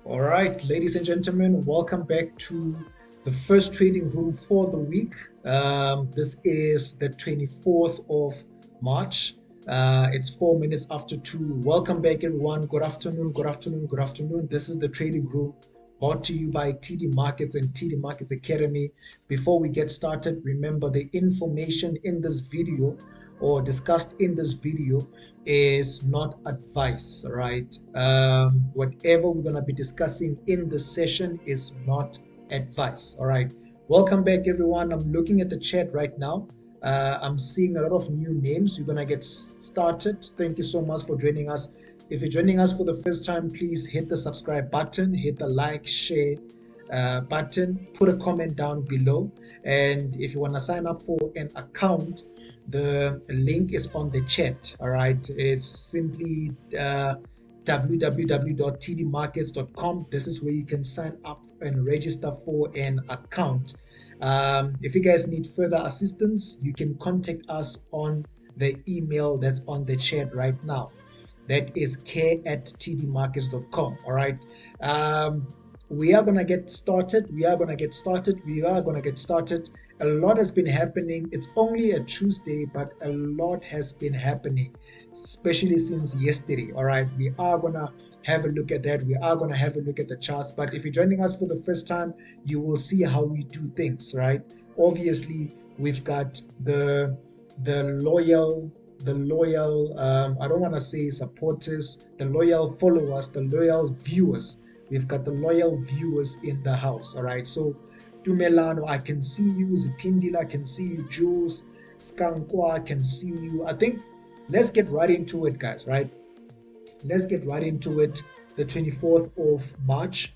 All right, ladies and gentlemen, welcome back to the first trading room for the week. This is the 24th of March. It's 4 minutes after 2. Welcome back, everyone. Good afternoon, good afternoon, good afternoon. This is the trading room brought to you by TD Markets and TD Markets Academy. Before we get started, remember the information in this video or discussed in this video is not advice, right? Whatever we're going to be discussing in this session is not advice, all right? Welcome back, everyone. I'm looking at the chat right now. I'm seeing a lot of new names. We're going to get started. Thank you so much for joining us. If you're joining us for the first time, please hit the subscribe button, hit the like, share button, put a comment down below. And if you want to sign up for an account, the link is on the chat. All right, it's simply www.tdmarkets.com. This is where you can sign up and register for an account. If you guys need further assistance, you can contact us on the email that's on the chat right now. That is care@tdmarkets.com. All right. We are going to get started. A lot has been happening. It's only a Tuesday, but a lot has been happening, especially since yesterday. All right. We are going to have a look at that. We are going to have a look at the charts. But if you're joining us for the first time, you will see how we do things, right? Obviously, we've got the loyal I don't want to say supporters, the loyal followers, the loyal viewers. We've got the loyal viewers in the house. All right, so Tumelano, I can see you. Zipindila, I can see you. Jules Skankwa, I can see you. I think let's get right into it, guys, right? Let's get right into it. The 24th of March,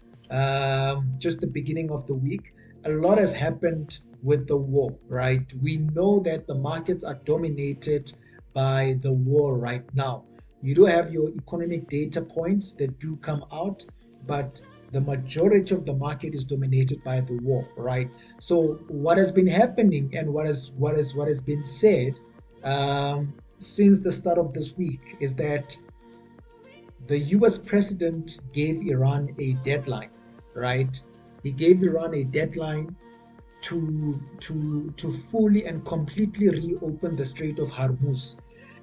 just the beginning of the week. A lot has happened with the war, right? We know that the markets are dominated by the war right now. You do have your economic data points that do come out, but the majority of the market is dominated by the war, right? So what has been happening and what has been said since the start of this week is that the US president gave Iran a deadline, right? He gave Iran a deadline to fully and completely reopen the Strait of Hormuz.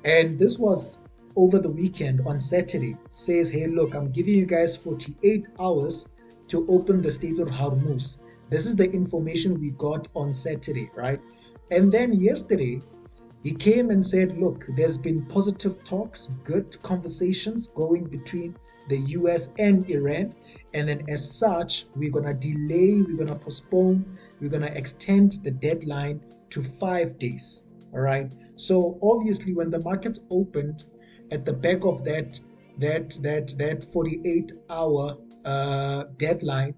And this was over the weekend on Saturday. Says, hey, look, I'm giving you guys 48 hours to open the Strait of Hormuz. This is the information we got on Saturday, right? And then yesterday, he came and said, look, there's been positive talks, good conversations going between the US and Iran. And then, as such, we're going to delay, we're going to postpone, we're going to extend the deadline to 5 days. All right. So, obviously, when the markets opened at the back of that 48-hour deadline,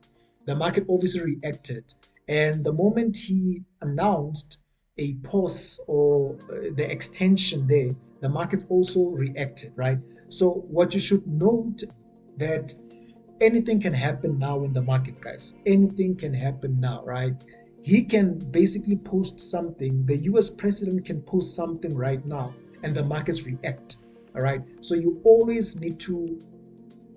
the market obviously reacted. And the moment he announced a pause or the extension there, the market also reacted, right? So what you should note that anything can happen now in the markets, guys. Anything can happen now, right? He can basically post something. The US president can post something right now and the markets react. All right. So you always need to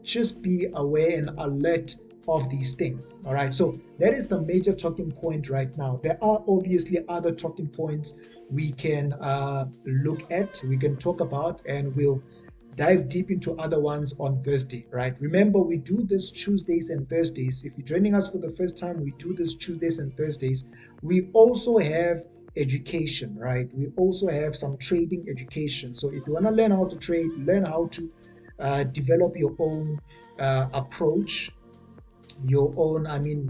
just be aware and alert of these things. All right. So that is the major talking point right now. There are obviously other talking points we can look at, we can talk about, and we'll dive deep into other ones on Thursday, right? Remember, we do this Tuesdays and Thursdays. If you're joining us for the first time, we do this Tuesdays and Thursdays. We also have education, right? We also have some trading education. So if you want to learn how to trade, learn how to develop your own approach, your own,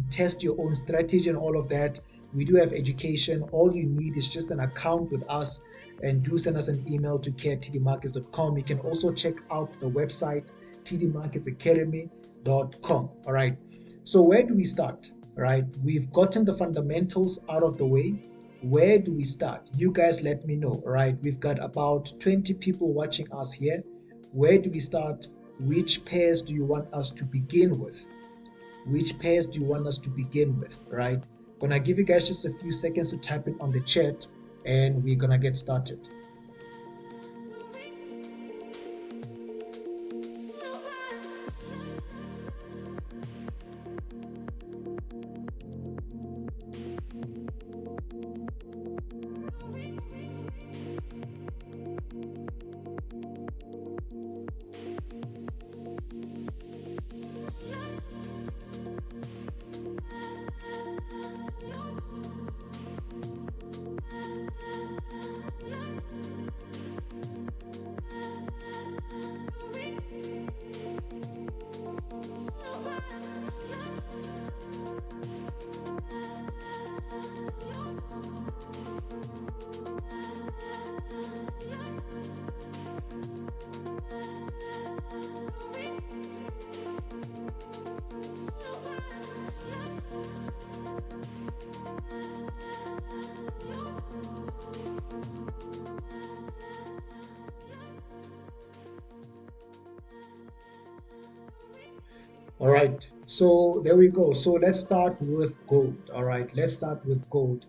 test your own strategy and all of that. We do have education. All you need is just an account with us, and do send us an email to care@tdmarkets.com. You can also check out the website tdmarketsacademy.com. All right. So where do we start? All right. We've gotten the fundamentals out of the way. Where do we start? You guys let me know. All right. We've got about 20 people watching us here. Where do we start? Which pairs do you want us to begin with? Which pairs do you want us to begin with, right? Gonna give you guys just a few seconds to type it on the chat and we're gonna get started. All right, so there we go. So let's start with gold. All right, let's start with gold.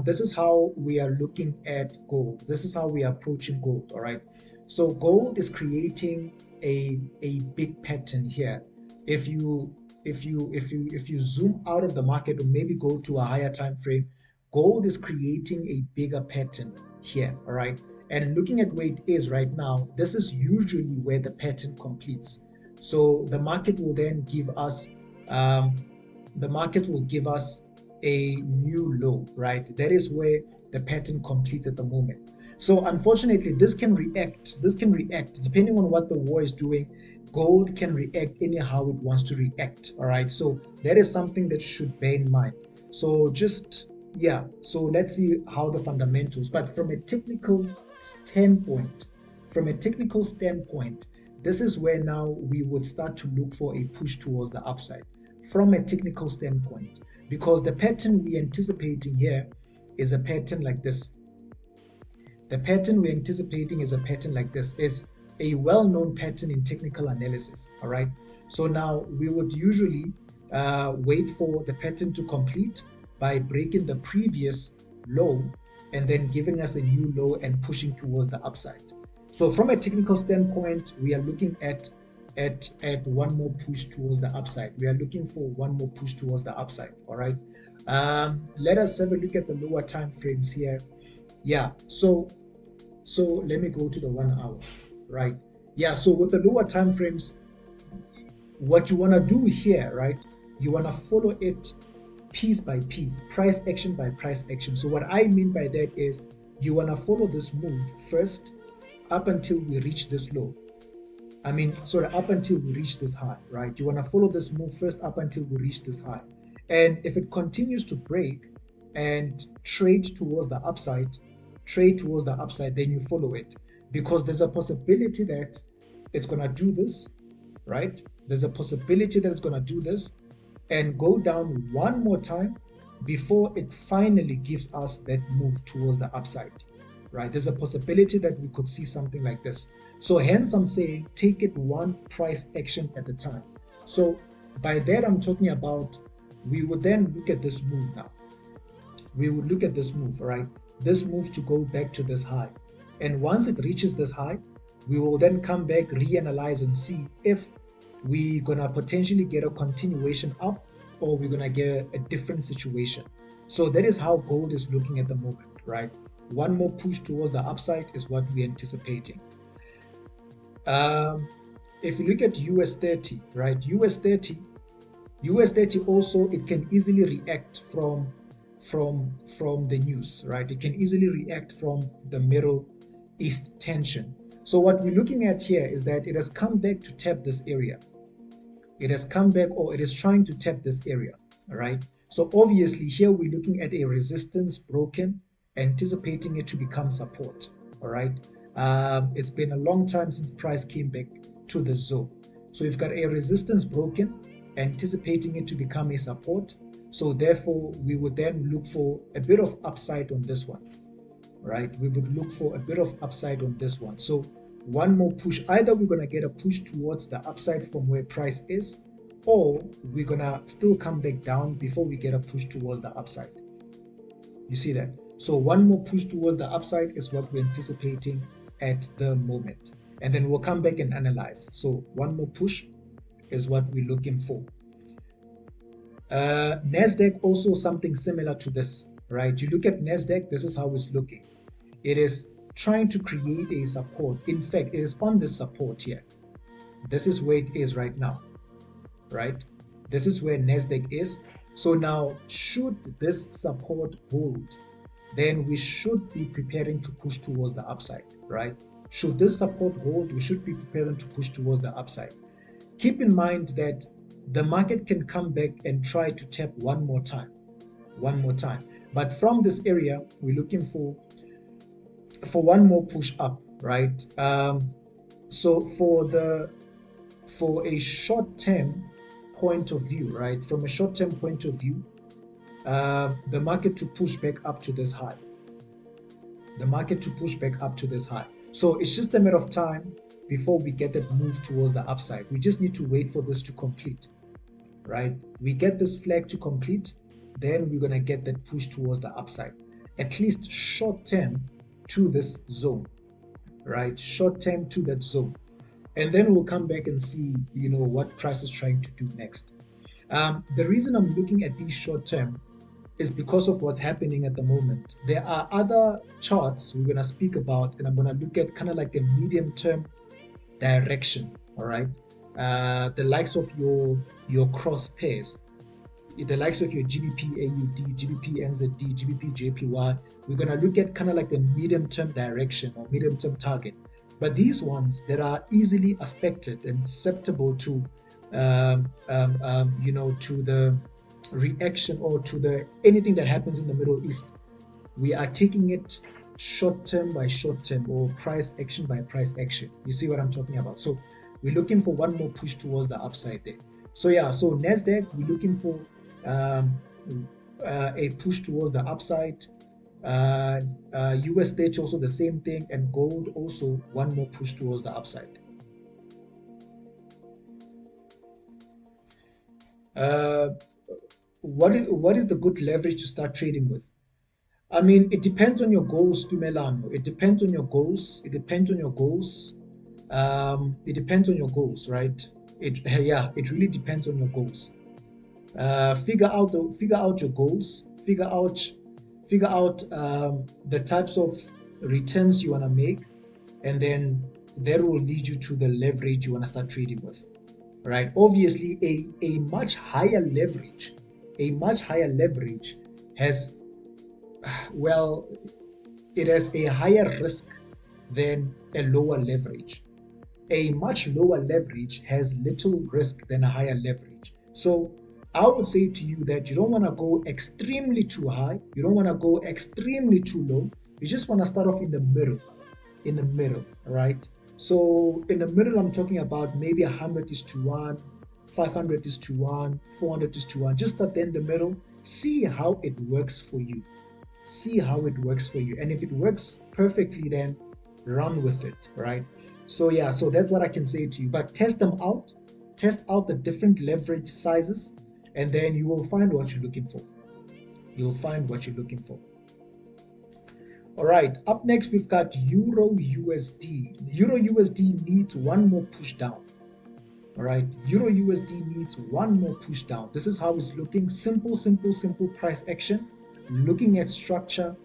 This is how we are looking at gold. This is how we are approaching gold. All right, so gold is creating a big pattern here. If you zoom out of the market or maybe go to a higher time frame, gold is creating a bigger pattern here. All right, and looking at where it is right now, this is usually where the pattern completes. So the market will then give us um, a new low, right? That is where the pattern completes at the moment. So unfortunately, this can react. This can react depending on what the war is doing. Gold can react anyhow it wants to react. All right. So that is something that you should bear in mind. So just yeah. So let's see how the fundamentals. But from a technical standpoint, this is where now we would start to look for a push towards the upside from a technical standpoint, because the pattern we're anticipating here is a pattern like this. The pattern we're anticipating is a pattern like this. It's a well-known pattern in technical analysis. All right. So now we would usually wait for the pattern to complete by breaking the previous low and then giving us a new low and pushing towards the upside. So from a technical standpoint, we are looking at one more push towards the upside. We are looking for one more push towards the upside. All right. Let us have a look at the lower time frames here. Yeah. So let me go to the 1 hour. Right. Yeah. So with the lower time frames, what you want to do here, right? You want to follow it piece by piece, price action by price action. So what I mean by that is you want to follow this move first up until we reach this low. Sorry, up until we reach this high, right? You want to follow this move first up until we reach this high. And if it continues to break and trade towards the upside, then you follow it, because there's a possibility that it's going to do this, right? There's a possibility that it's going to do this and go down one more time before it finally gives us that move towards the upside, right? There's a possibility that we could see something like this. So hence I'm saying take it one price action at a time. So by that I'm talking about, we would then look at this move now. We would look at this move, right? This move to go back to this high. And once it reaches this high, we will then come back, reanalyze and see if we're gonna potentially get a continuation up or we're gonna get a different situation. So that is how gold is looking at the moment, right? One more push towards the upside is what we're anticipating. If you look at US 30, right? US 30 also, it can easily react from the news, right? It can easily react from the Middle East tension. So what we're looking at here is that it has come back to tap this area. It has come back, or it is trying to tap this area, all right? So obviously here we're looking at a resistance broken, anticipating it to become support, all right? It's been a long time since price came back to the zone. So we've got a resistance broken, anticipating it to become a support. So therefore, we would then look for a bit of upside on this one, right? We would look for a bit of upside on this one. So one more push, either we're going to get a push towards the upside from where price is, or we're going to still come back down before we get a push towards the upside. You see that? So one more push towards the upside is what we're anticipating at the moment. And then we'll come back and analyze. So one more push is what we're looking for. Nasdaq also something similar to this, right? You look at Nasdaq, this is how it's looking. It is trying to create a support. In fact, it is on this support here. This is where it is right now, right? This is where Nasdaq is. So now, should this support hold, then we should be preparing to push towards the upside, right? Should this support hold, we should be preparing to push towards the upside. Keep in mind that the market can come back and try to tap one more time. But from this area, we're looking for one more push up, right? So for a short-term point of view, right? From a short-term point of view, the market to push back up to this high. So it's just a matter of time before we get that move towards the upside. We just need to wait for this to complete, right? We get this flag to complete, then we're going to get that push towards the upside, at least short term to this zone, right? Short term to that zone. And then we'll come back and see, what price is trying to do next. The reason I'm looking at these short term is because of what's happening at the moment. There are other charts we're going to speak about, and I'm going to look at kind of like a medium term direction, all right? The likes of your cross pairs, the likes of your GBP AUD, GBP NZD, GBP JPY. We're going to look at kind of like a medium term direction or medium term target. But these ones that are easily affected and susceptible to to the reaction or to the anything that happens in the Middle East, we are taking it short term by short term, or price action by price action. You see what I'm talking about? So we're looking for one more push towards the upside there. So yeah, so Nasdaq, we're looking for a push towards the upside. US 30 also the same thing, and gold also one more push towards the upside. What is the good leverage to start trading with? I mean, it depends on your goals, Tumelano. It depends on your goals. It depends on your goals. It depends on your goals, right? It really depends on your goals. Figure out your goals. Figure out the types of returns you want to make, and then that will lead you to the leverage you want to start trading with, right? Obviously, a much higher leverage has, well, it has a higher risk than a lower leverage. A much lower leverage has little risk than a higher leverage. So I would say to you that you don't want to go extremely too high. You don't want to go extremely too low. You just want to start off in the middle, right? So in the middle, I'm talking about maybe 100 is to 1, 500 is to 1, 400 is to 1. Just start there in the middle. See how it works for you. See how it works for you. And if it works perfectly, then run with it, right? So yeah, so that's what I can say to you. But test them out, test out the different leverage sizes, and then you will find what you're looking for. You'll find what you're looking for. All right, up next we've got Euro USD. Euro USD needs one more push down. All right, Euro USD needs one more push down. This is how it's looking. Simple price action. Looking at structure,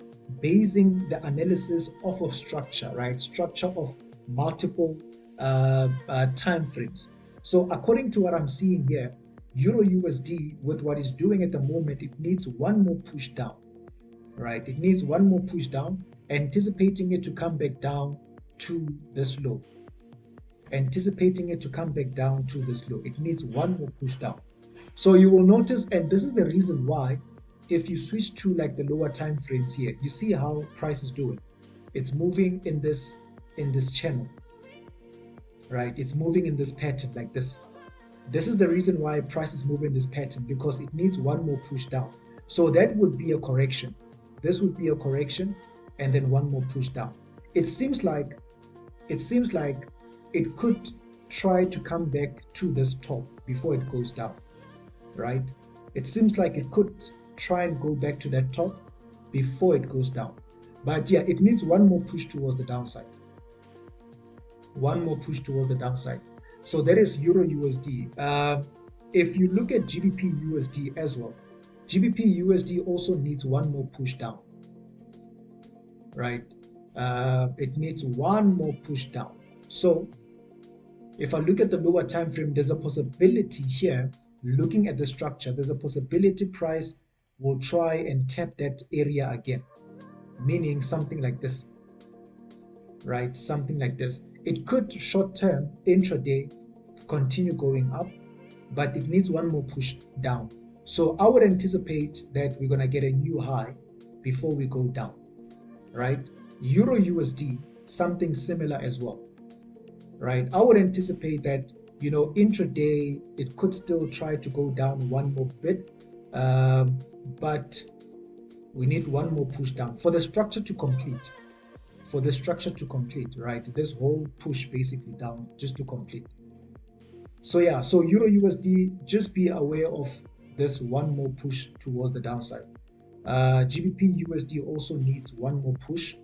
basing the analysis off of structure, right? Structure of multiple time frames. So according to what I'm seeing here, Euro USD, with what it's doing at the moment, it needs one more push down, right? It needs one more push down, anticipating it to come back down to this low. Anticipating it to come back down to this low. It needs one more push down. So you will notice, and this is the reason why, if you switch to like the lower time frames here, you see how price is doing. It's moving in this channel, right? It's moving in this pattern like this. This is the reason why price is moving in this pattern, because it needs one more push down. So that would be a correction. This would be a correction, and then one more push down. It seems like it could try to come back to this top before it goes down, right? It seems like it could try and go back to that top before it goes down. But yeah, it needs one more push towards the downside. One more push towards the downside. So that is Euro USD. If you look at GBP USD as well, GBP USD also needs one more push down, right? It needs one more push down. So if I look at the lower time frame, there's a possibility here, looking at the structure, there's a possibility price will try and tap that area again, meaning something like this, right? Something like this. It could short term, intraday, continue going up, but it needs one more push down. So I would anticipate that we're going to get a new high before we go down, right? Euro USD, something similar as well, right? I would anticipate that, you know, intraday, it could still try to go down one more bit, but we need one more push down for the structure to complete. For the structure to complete, right? This whole push basically down just to complete. So yeah, so Euro USD, just be aware of this one more push towards the downside. GBP USD also needs one more push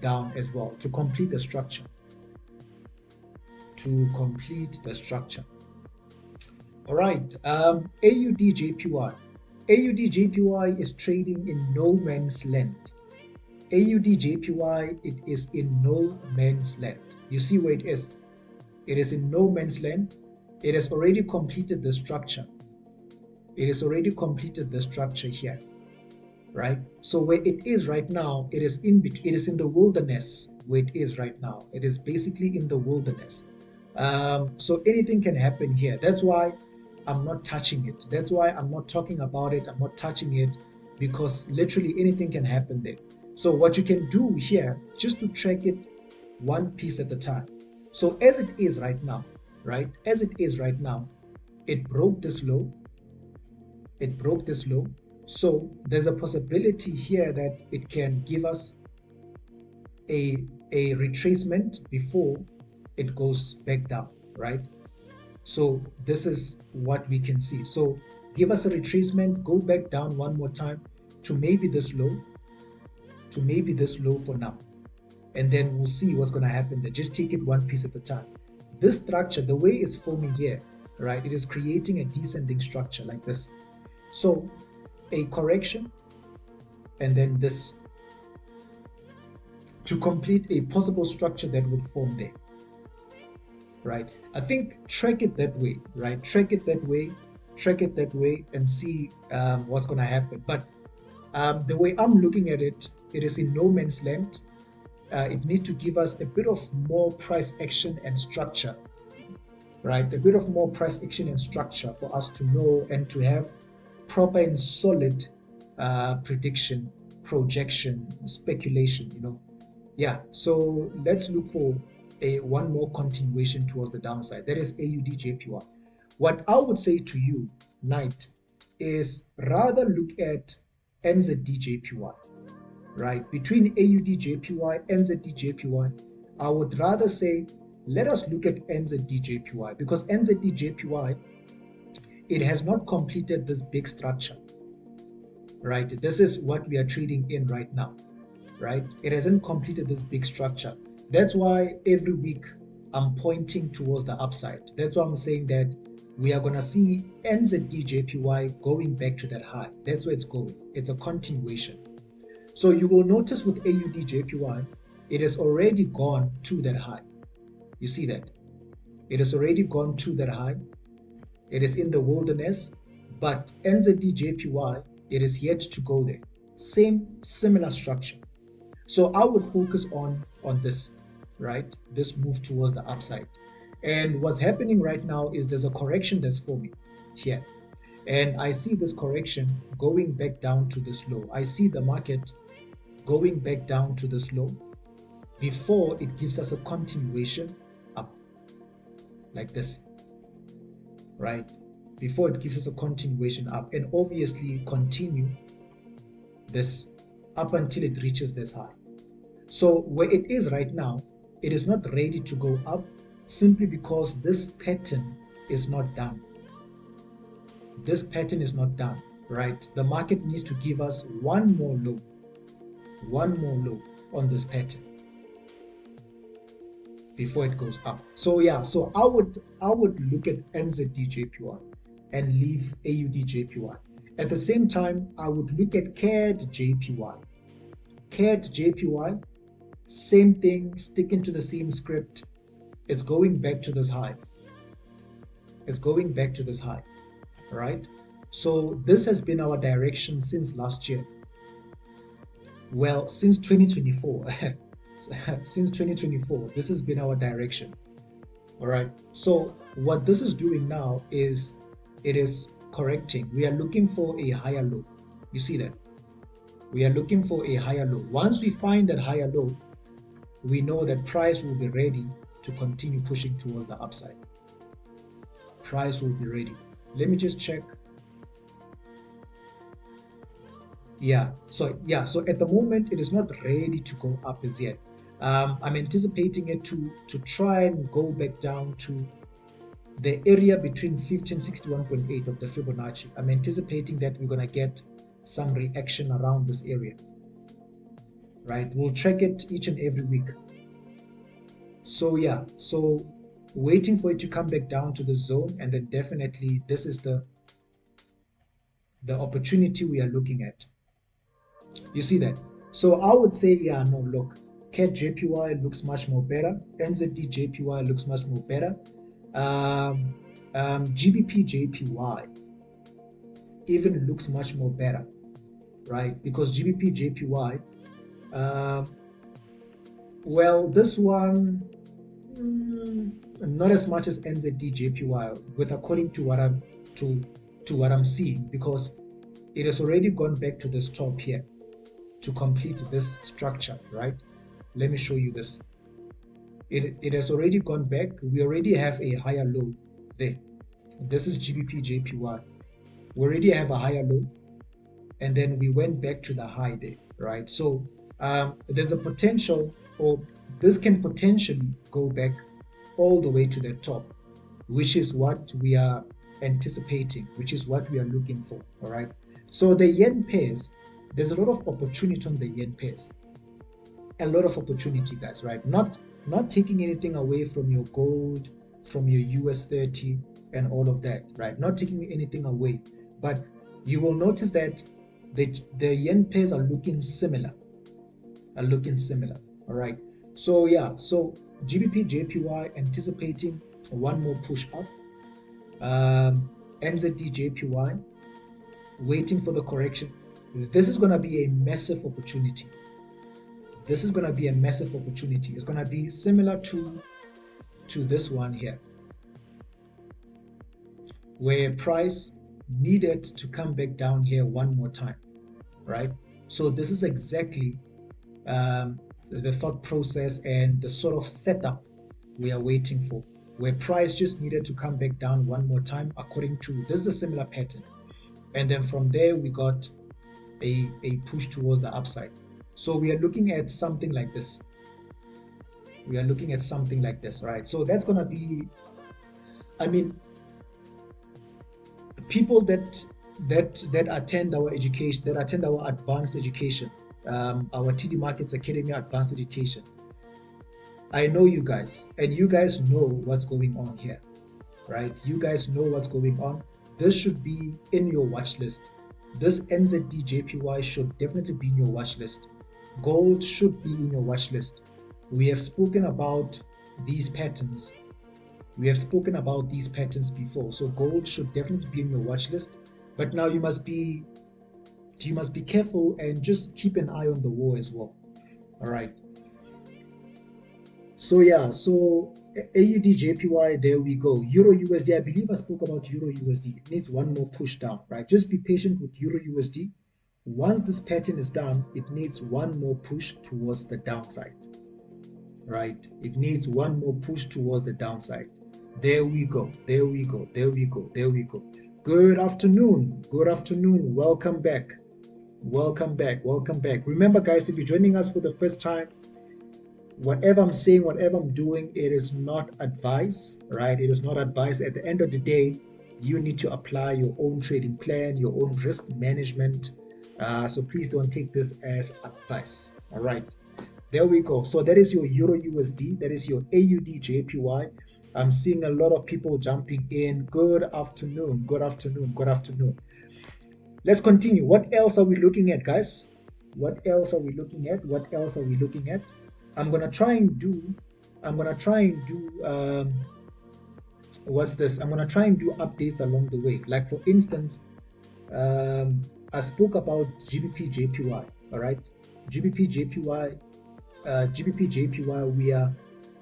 down as well to complete the structure. To complete the structure. All right, AUD JPY. AUD JPY is trading in no man's land. AUD JPY, it is in no man's land. You see where it is? It is in no man's land. It has already completed the structure. It has already completed the structure here, right? So where it is right now, it is in between. It is in the wilderness where it is right now. It is basically in the wilderness. So anything can happen here. That's why I'm not touching it. That's why I'm not talking about it. I'm not touching it, because literally anything can happen there. So what you can do here, just to track it one piece at a time. So as it is right now, right? As it is right now, it broke this low. It broke this low. So there's a possibility here that it can give us a retracement before it goes back down, right? So this is what we can see. So give us a retracement, go back down one more time to maybe this low, to maybe this low for now, and then we'll see what's going to happen there. Just take it one piece at a time. This structure, the way it's forming here, right, it is creating a descending structure like this. So a correction, and then this, to complete a possible structure that would form there, right? I think track it that way, right? Track it that way and see what's going to happen. But the way I'm looking at it, it is in no man's land. It needs to give us a bit of more price action and structure, right? A bit of more price action and structure for us to know and to have proper and solid prediction, projection, speculation, Yeah, so let's look for one more continuation towards the downside. That is AUD JPY. What I would say to you, Knight, is rather look at NZD JPY, right? Between AUD JPY, NZD JPY, I would rather say let us look at NZD JPY, because NZD JPY, it has not completed this big structure, right? This is what we are trading in right now, right? It hasn't completed this big structure. That's why every week I'm pointing towards the upside. That's why I'm saying that we are going to see NZD JPY going back to that high. That's where it's going. It's a continuation. So you will notice with AUD JPY, it has already gone to that high. You see that? It has already gone to that high. It is in the wilderness, but NZD JPY, it is yet to go there. Similar structure. So I would focus on this, right? This move towards the upside. And what's happening right now is there's a correction that's forming here. And I see this correction going back down to this low. I see the market going back down to this low before it gives us a continuation up like this, right? Before it gives us a continuation up, and obviously continue this up until it reaches this high. So where it is right now, it is not ready to go up simply because this pattern is not done. This pattern is not done, right? The market needs to give us one more low on this pattern before it goes up. So yeah, so I would look at NZD JPY and leave AUD JPY. At the same time, I would look at CAD JPY. CAD JPY, same thing, sticking to the same script. It's going back to this high. It's going back to this high, right? So this has been our direction since last year. Well, since 2024. Since 2024, this has been our direction. All right. So what this is doing now is it is correcting. We are looking for a higher low. You see that? We are looking for a higher low. Once we find that higher low, we know that price will be ready to continue pushing towards the upside. Price will be ready. Let me just check. Yeah, so at the moment it is not ready to go up as yet. I'm anticipating it to try and go back down to the area between 50 and 61.8 of the Fibonacci. I'm anticipating that we're going to get some reaction around this area, right? We'll track it each and every week. So yeah, so waiting for it to come back down to the zone, and then definitely this is the opportunity we are looking at. You see that? So I would say, yeah, no, look, CAD JPY looks much more better. NZD JPY looks much more better. GBP JPY even looks much more better, right? Because GBP JPY, well, this one, not as much as NZD JPY, with according to what I'm seeing, because it has already gone back to this top here to complete this structure, right? Let me show you this. It has already gone back. We already have a higher low there. This is GBP JPY. We already have a higher low, and then we went back to the high there, right? So there's a potential, or this can potentially go back all the way to the top, which is what we are anticipating, which is what we are looking for. All right. So the yen pairs, there's a lot of opportunity on the yen pairs. a lot of opportunity, guys, right? Not taking anything away from your gold, from your US 30 and all of that, right? Not taking anything away, but you will notice that the yen pairs are looking similar, all right? So yeah, so GBP JPY anticipating one more push up. NZD JPY waiting for the correction. This is going to be a massive opportunity. This is going to be a massive opportunity. It's going to be similar to this one here, where price needed to come back down here one more time, right? So this is exactly the thought process and the sort of setup we are waiting for, where price just needed to come back down one more time according to this is a similar pattern. And then from there we got a push towards the upside. So we are looking at something like this. We are looking at something like this, right? So that's going to be, I mean, people that attend our education, that attend our advanced education, our TD Markets Academy advanced education, I know you guys, and you guys know what's going on here, right? You guys know what's going on. This should be in your watch list. This NZD JPY should definitely be in your watch list. Gold should be in your watch list. We have spoken about these patterns. We have spoken about these patterns before. So gold should definitely be in your watch list. But now you must be careful and just keep an eye on the war as well. All right. So yeah, so AUD JPY, there we go. Euro USD, I believe I spoke about Euro USD. It needs one more push down, right? Just be patient with Euro USD. Once this pattern is done, it needs one more push towards the downside, right? It needs one more push towards the downside. There we go. There we go. There we go. There we go. Good afternoon. Good afternoon. Welcome back. Welcome back. Welcome back. Remember, guys, if you're joining us for the first time, whatever I'm saying, whatever I'm doing, it is not advice, right? It is not advice. At the end of the day, you need to apply your own trading plan, your own risk management. So please don't take this as advice. All right. There we go. So that is your Euro USD. That is your AUD JPY. I'm seeing a lot of people jumping in. Good afternoon. Good afternoon. Good afternoon. Let's continue. What else are we looking at, guys? What else are we looking at? What else are we looking at? I'm gonna try and do what's this? I'm gonna try and do updates along the way. Like for instance, I spoke about GBP JPY. All right, GBP JPY. We are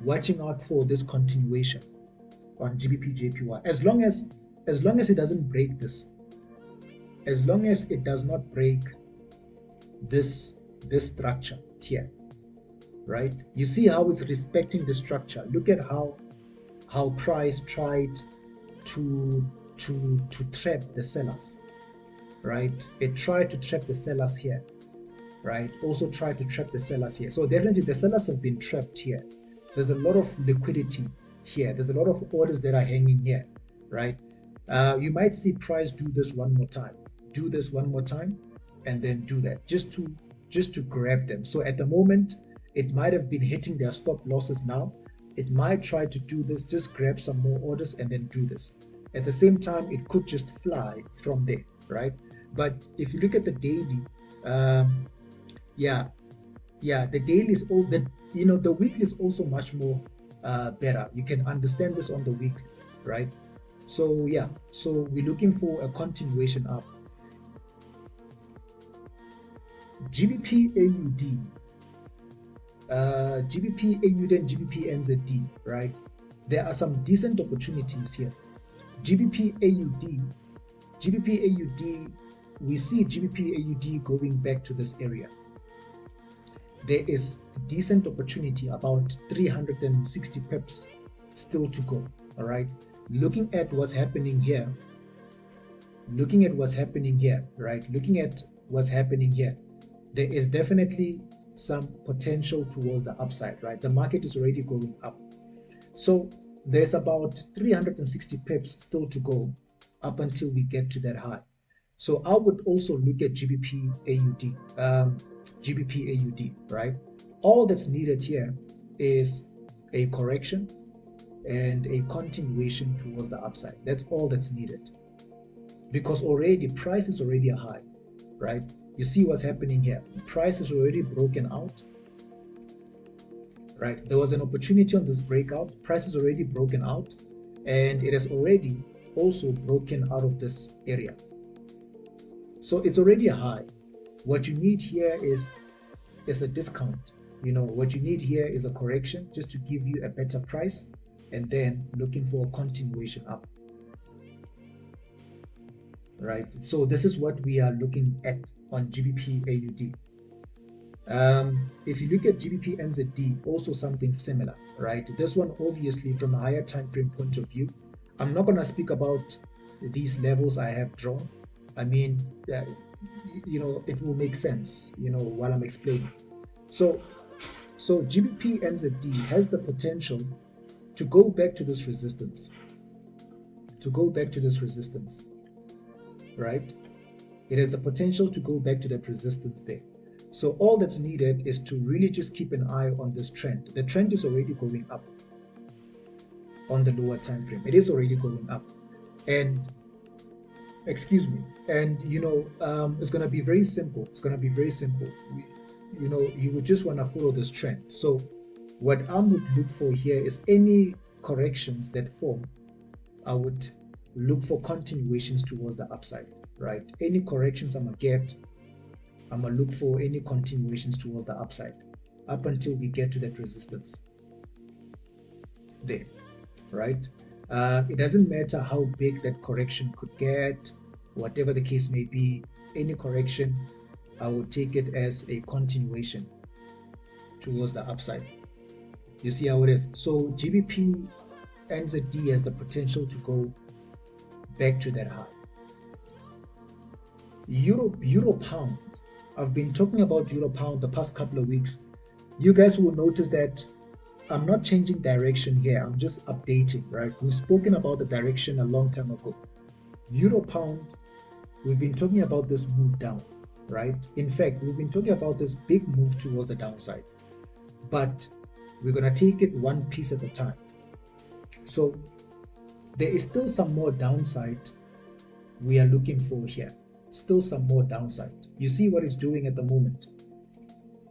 watching out for this continuation on GBP JPY. As long as it doesn't break this, as long as it does not break this structure here, right? You see how it's respecting the structure. Look at how price tried to trap the sellers, right? It tried to trap the sellers here, right? Also tried to trap the sellers here. So definitely the sellers have been trapped here. There's a lot of liquidity here. There's a lot of orders that are hanging here, right? You might see price do this one more time, do this one more time, and then do that just to grab them. So at the moment, it might have been hitting their stop losses now. It might try to do this, just grab some more orders and then do this. At the same time, it could just fly from there, right? But if you look at the daily, the daily is all the the weekly is also much more better. You can understand this on the weekly, right? So yeah, so we're looking for a continuation up. GBP AUD, GBP AUD and GBP NZD, right? There are some decent opportunities here. GBP AUD, we see GBP AUD going back to this area. There is a decent opportunity, about 360 pips still to go. All right. Looking at what's happening here, there is definitely some potential towards the upside, right? The market is already going up. So there's about 360 pips still to go up until we get to that high. So I would also look at GBP AUD, right? All that's needed here is a correction and a continuation towards the upside. That's all that's needed, because already price is already high, right? You see what's happening here. Price is already broken out, right? There was an opportunity on this breakout. Price is already broken out, and it has already also broken out of this area. So it's already high. What you need here is a discount. What you need here is a correction just to give you a better price, and then looking for a continuation up, right? So this is what we are looking at on GBP AUD. If you look at GBP NZD, also something similar, right? This one obviously from a higher time frame point of view. I'm not going to speak about these levels I have drawn. I mean, it will make sense, while I'm explaining. So GBP NZD has the potential to go back to this resistance, right? It has the potential to go back to that resistance there. So all that's needed is to really just keep an eye on this trend. The trend is already going up on the lower time frame. It is already going up, and it's going to be very simple. You would just want to follow this trend. So what I would look for here is any corrections that form. I would look for continuations towards the upside, right? Any corrections I'm going to look for any continuations towards the upside up until we get to that resistance there, right? It doesn't matter how big that correction could get, whatever the case may be. Any correction, I will take it as a continuation towards the upside. You see how it is? So GBP NZD has the potential to go back to that high. Euro pound. I've been talking about Euro pound the past couple of weeks. You guys will notice that I'm not changing direction here. I'm just updating, right? We've spoken about the direction a long time ago. Euro pound, we've been talking about this move down, right? In fact, we've been talking about this big move towards the downside, but we're going to take it one piece at a time. So there is still some more downside we are looking for here. Still some more downside. You see what it's doing at the moment.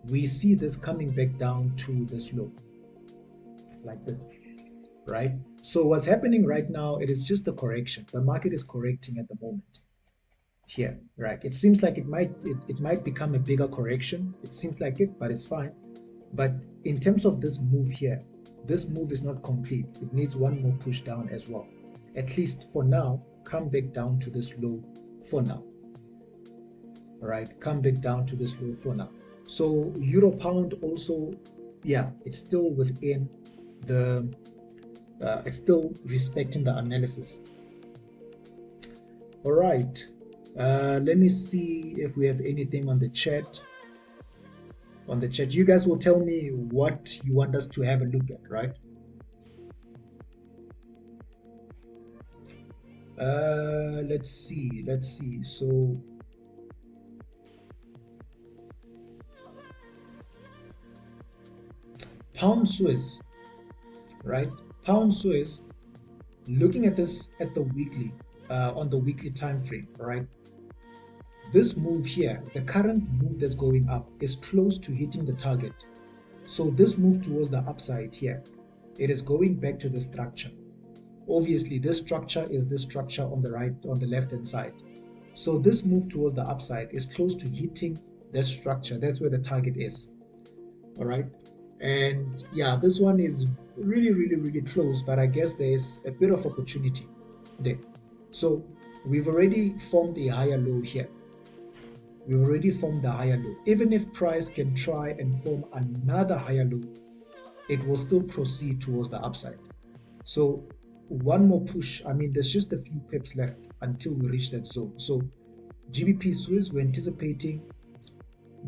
We see this coming back down to this low, like this, right? So what's happening right now, it is just a correction. The market is correcting at the moment here, right? It seems like it might become a bigger correction. It seems like it, but it's fine. But in terms of this move here, this move is not complete. It needs one more push down as well. At least for now, come back down to this low for now. All right, come back down to this low for now. So Euro pound also, yeah, it's still within the, it's still respecting the analysis. All right, let me see if we have anything on the chat. You guys will tell me what you want us to have a look at, right? Let's see. So pound Swiss, right? Pound Swiss, looking at this at the weekly, on the weekly time frame, right? This move here, the current move that's going up, is close to hitting the target. So this move towards the upside here, it is going back to the structure. Obviously, this structure is this structure on the left hand side. So this move towards the upside is close to hitting that structure. That's where the target is. All right. And yeah, this one is really close, but I guess there's a bit of opportunity there. So we've already formed a higher low here. We've already formed the higher low. Even if price can try and form another higher low, it will still proceed towards the upside. So one more push. I mean, there's just a few pips left until we reach that zone. So GBP Swiss, we're anticipating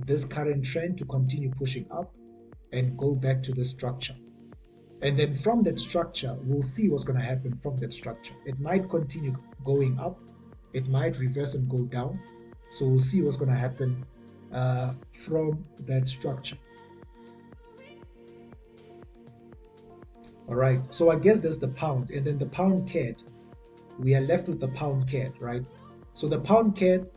this current trend to continue pushing up and go back to the structure. And then from that structure, we'll see what's going to happen from that structure. It might continue going up. It might reverse and go down. So we'll see what's going to happen from that structure. All right. So I guess there's the pound, and then the pound CAD. We are left with the pound CAD, right? So the pound CAD.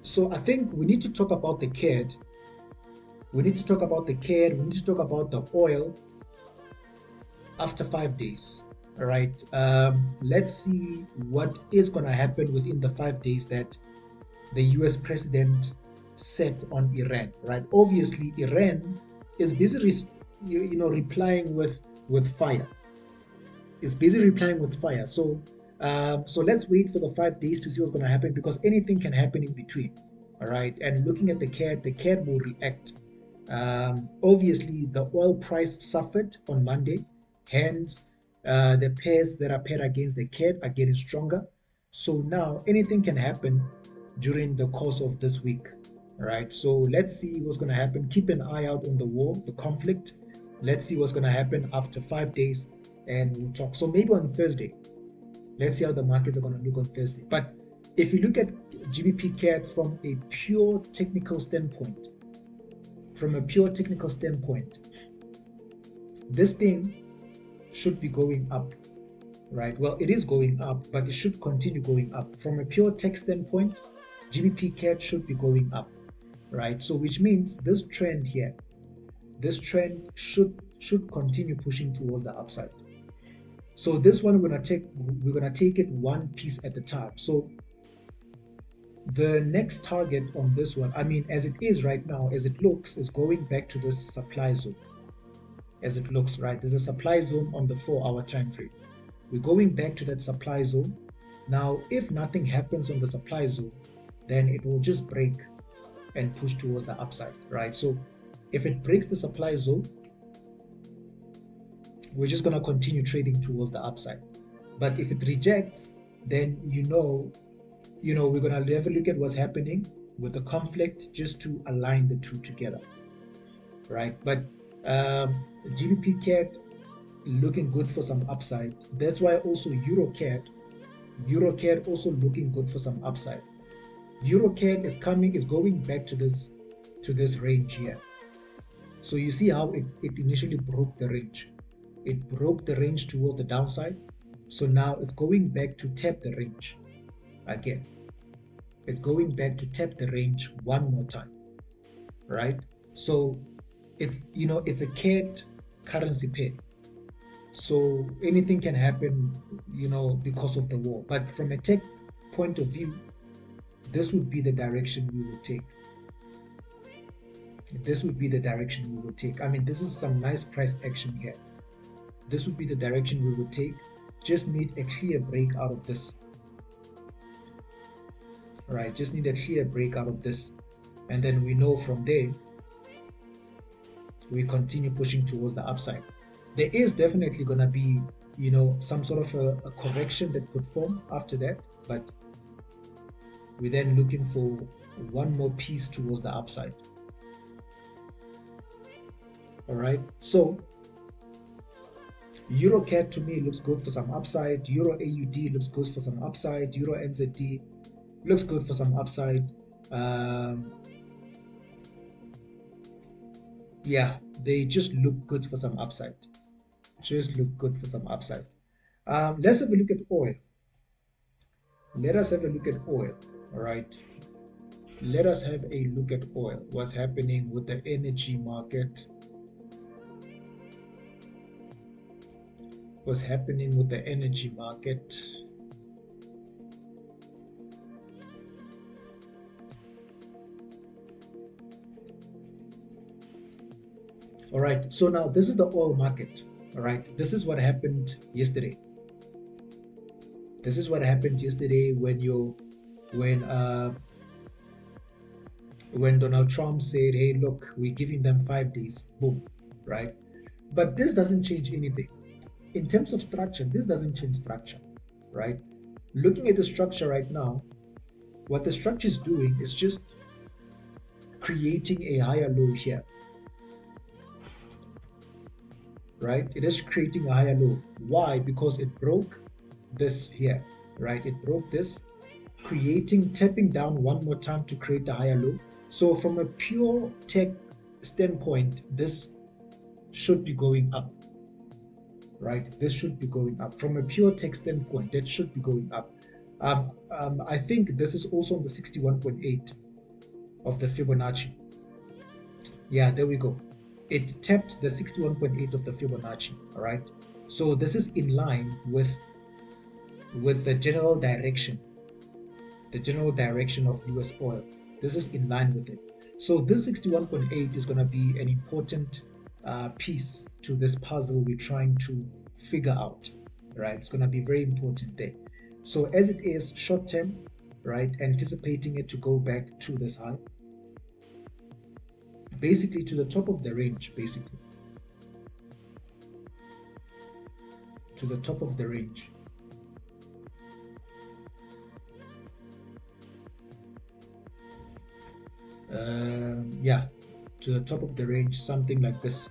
So I think we need to talk about the CAD. We need to talk about the CAD. We need to talk about the oil after 5 days. All right. Let's see what is going to happen within the 5 days that the US president set on Iran, right? Obviously, Iran is busy, replying with fire. Is busy replying with fire. So let's wait for the 5 days to see what's going to happen, because anything can happen in between. All right. And looking at the CAD will react. Obviously, the oil price suffered on Monday. Hence, the pairs that are paired against the CAD are getting stronger. So now anything can happen during the course of this week. All right. So let's see what's going to happen. Keep an eye out on the war, the conflict. Let's see what's going to happen after 5 days, and we'll talk. So maybe on Thursday, let's see how the markets are going to look on Thursday. But if you look at GBP CAD from a pure technical standpoint, this thing should be going up, right? Well, it is going up, but it should continue going up. From a pure tech standpoint, GBP CAD should be going up, right? So which means this trend here, this trend should continue pushing towards the upside. So this one we're gonna take it one piece at a time. So the next target on this one, I mean, as it is right now, as it looks, is going back to this supply zone. As it looks, right? There's a supply zone on the 4-hour time frame. We're going back to that supply zone. Now, if nothing happens on the supply zone, then it will just break and push towards the upside, right? So if it breaks the supply zone, we're just going to continue trading towards the upside. But if it rejects, then we're going to have a look at what's happening with the conflict, just to align the two together, right? But GBP CAD looking good for some upside. That's why also Euro CAD also looking good for some upside. Euro CAD is going back to this range here. So you see how it initially broke the range. It broke the range towards the downside. So now it's going back to tap the range again. It's going back to tap the range one more time, right? So it's a CAD currency pair. So anything can happen, because of the war. But from a tech point of view, this would be the direction we will take. This would be the direction we will take. I mean, this is some nice price action here. This would be the direction we would take. Just need a clear break out of this. All right, just need a clear break out of this. And then we know from there, we continue pushing towards the upside. There is definitely going to be, some sort of a correction that could form after that. But we're then looking for one more piece towards the upside. All right, so Euro CAD to me looks good for some upside. Euro AUD looks good for some upside. Euro NZD looks good for some upside. Yeah, they just look good for some upside. Let's have a look at oil. Let us have a look at oil. All right. Let us have a look at oil. What's happening with the energy market? What's happening with the energy market? All right. So now this is the oil market. All right. This is what happened yesterday. This is what happened yesterday when Donald Trump said, hey, look, we're giving them 5 days. Boom. Right. But this doesn't change anything. In terms of structure, this doesn't change structure, right? Looking at the structure right now, what the structure is doing is just creating a higher low here, right? It is creating a higher low. Why? Because it broke this here, right? It broke this, tapping down one more time to create a higher low. So from a pure tech standpoint, this should be going up, right? This should be going up. From a pure text standpoint, that should be going up. I think this is also on the 61.8 of the Fibonacci. Yeah, there we go. It tapped the 61.8 of the Fibonacci, all right? So this is in line with the general direction of US oil. This is in line with it. So this 61.8 is going to be an important piece to this puzzle we're trying to figure out, right? It's going to be very important there. So as it is short term, right, anticipating it to go back to this high, basically to the top of the range, basically to the top of the range. Yeah, to the top of the range, something like this,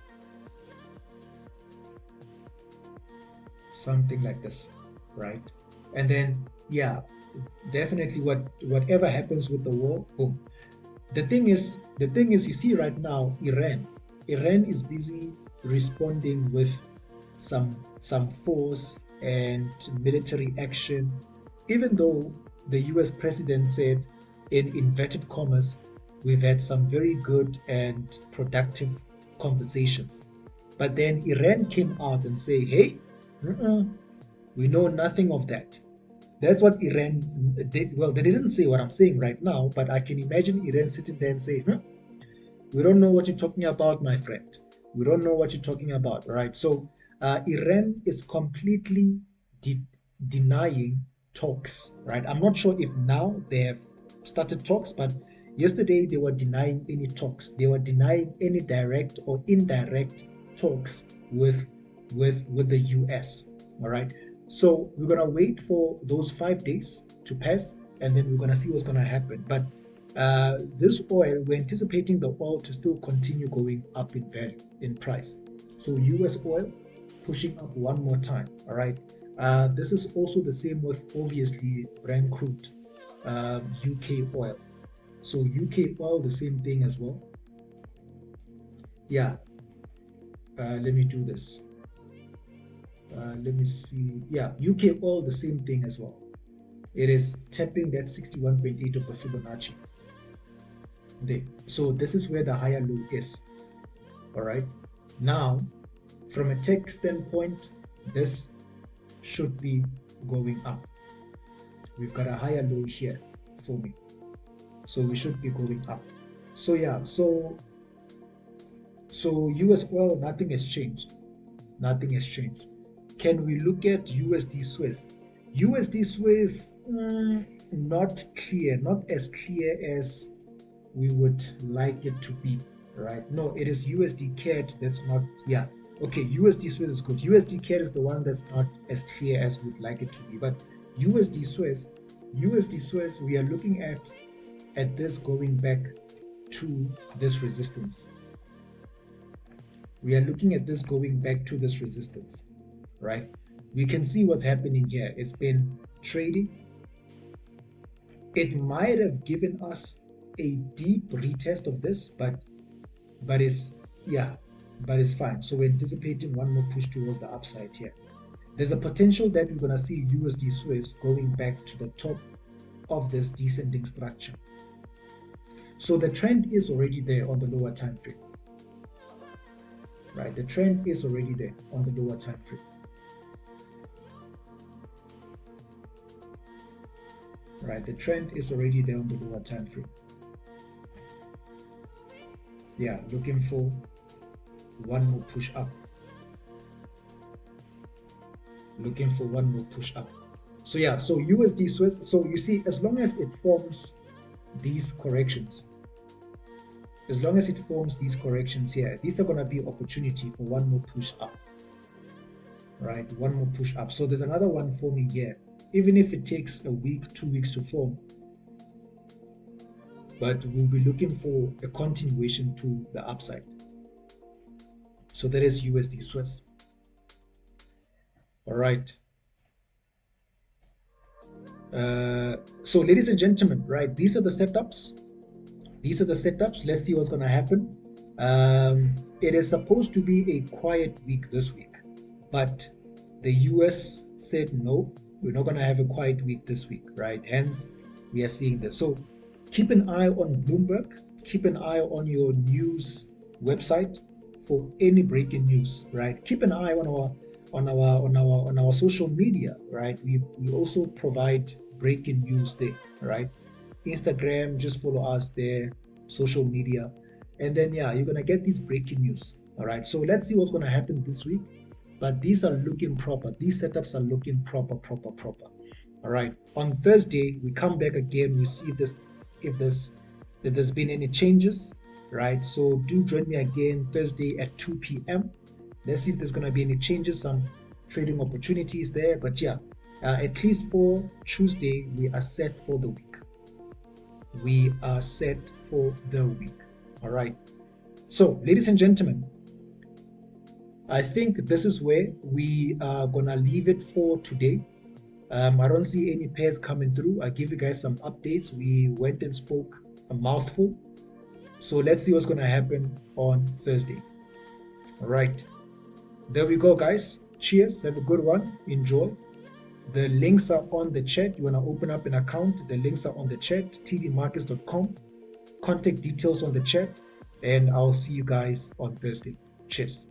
right? And then yeah, definitely whatever happens with the war, boom. The thing is, you see right now, Iran is busy responding with some force and military action, even though the US president said, in inverted commas, we've had some very good and productive conversations. But then Iran came out and say, hey, we know nothing of that. That's what Iran did. Well, they didn't say what I'm saying right now, but I can imagine Iran sitting there and say, we don't know what you're talking about, my friend. We don't know what you're talking about, right? So Iran is completely denying talks, right? I'm not sure if now they have started talks, but yesterday they were denying any talks. They were denying any direct or indirect talks with the US, all right? So we're gonna wait for those 5 days to pass, and then we're gonna see what's gonna happen. But this oil, we're anticipating the oil to still continue going up in value, in price. So US oil pushing up one more time, all right? This is also the same with, obviously, Brent crude, UK oil. So UK oil, the same thing as well. Yeah, let me do this. Let me see. Yeah, UK oil, the same thing as well. It is tapping that 61.8 of the Fibonacci. There. So this is where the higher low is. All right. Now, from a tech standpoint, this should be going up. We've got a higher low here for me. So we should be going up. So yeah, so US oil, nothing has changed. Nothing has changed. Can we look at USD Swiss? USD Swiss, not clear, not as clear as we would like it to be, right? No, it is USD CAD that's not, yeah. Okay, USD Swiss is good. USD CAD is the one that's not as clear as we'd like it to be. But USD Swiss, we are looking at this going back to this resistance. We are looking at this going back to this resistance, right? We can see what's happening here. It's been trading. It might have given us a deep retest of this, but it's, yeah, but it's fine. So we're anticipating one more push towards the upside here. There's a potential that we're going to see USD Swiss going back to the top of this descending structure. So the trend is already there on the lower time frame, right? The trend is already there on the lower time frame. Right, the trend is already there on the lower time frame. Yeah, looking for one more push up. Looking for one more push up. So yeah, so USD Swiss, so you see, as long as it forms these corrections, here, these are going to be opportunity for one more push up, right? One more push up. So there's another one forming here, even if it takes a week, 2 weeks to form, but we'll be looking for a continuation to the upside. So that is USD Swiss. All right. So ladies and gentlemen, right, these are the setups. Let's see what's going to happen. It is supposed to be a quiet week this week, but the US said no, we're not going to have a quiet week this week, right? Hence, we are seeing this. So keep an eye on Bloomberg, keep an eye on your news website for any breaking news, right? Keep an eye on our social media, right? We also provide breaking news there, right? Instagram, just follow us there, social media, and then yeah, you're gonna get these breaking news. All right. So let's see what's gonna happen this week. But these are looking proper. These setups are looking proper. All right. On Thursday, we come back again. We see if there's been any changes. Right. So do join me again Thursday at 2 p.m. Let's see if there's gonna be any changes, some trading opportunities there. But yeah, at least for Tuesday, we are set for the week. We are set for the week. All right. So, ladies and gentlemen, I think this is where we are gonna leave it for today. I don't see any pairs coming through. I give you guys some updates. We went and spoke a mouthful. So let's see what's gonna happen on Thursday. All right. There we go, guys. Cheers. Have a good one. Enjoy. The links are on the chat. You want to open up an account, the links are on the chat, tdmarkets.com. Contact details on the chat, and I'll see you guys on Thursday. Cheers.